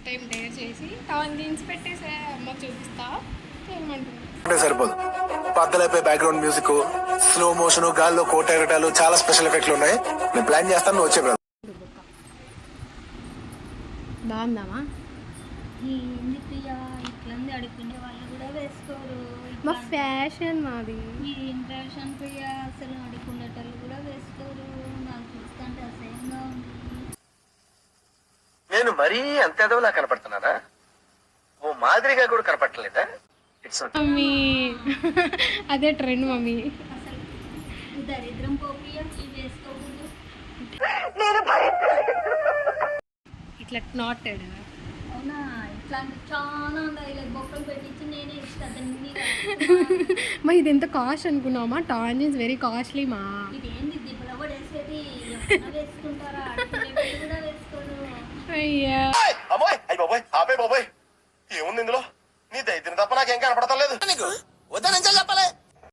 Time dare చేసి tan jeans పెట్టేసే అమ్మకు చూపిస్తా ఏమంటుంది అంటే సరిపోదు. పద్దలైపోయి బ్యాక్గ్రౌండ్ మ్యూజిక్, స్లో మోషన్, గాల్లో కోట ఎగటాలు, చాలా స్పెషల్ ఎఫెక్ట్లు ఉన్నాయి. నేను ప్లాన్ చేస్తాను, నువ్వు వచ్చే బ్రదర్. బాగుందామా? ఏంది ప్రియా ఇట్లంది అడుగుకునే వాళ్ళు కూడా వేసుకోరు. మా ఫ్యాషన్ మాది. ఏం ఫ్యాషన్ ప్రియా, అసలు అడుగుకునేటోళ్ళు కూడా వేసుకోరు. నాకు చూస్తుంటే అసహ్యంగా ఉంది. నేను మరీ అంత ఎదవలా కనపడుతున్నానా? ఓ మాదిరిగా కూడా కనపడలేదా? ఇట్స్ మమ్మీ అదే ట్రెండ్ మమ్మీ. అసలు ఈ దరిద్రం పో ప్రియా, ఇవి వేసుకోకూడదు. ఇట్లా నాటెడ్. అవునా, ఇట్లాంటి చాలా ఉన్నాయి. ఇలా బొక్కలు పెట్టించి నేనే ఇస్తాను. మా ఇది ఎంత కాస్ట్ అనుకున్నామా? టాన్ జీన్స్ వెరీ కాస్ట్లీ మా. ఇదేంది దిబ్బల కూడా వేసేది? ఎవరైనా వేసుకుంటారా? అడుగుకునే వాళ్ళు కూడా వేసుకోరు. అయ్యా అమ్మాయి, అయ్యి బాబోయ్, ఆపే బాబోయ్, ఏముంది ఇందులో? నీ దైత్యం తప్ప నాకేం కనపడతలేదు. నీకు వద్దని చెప్పలే.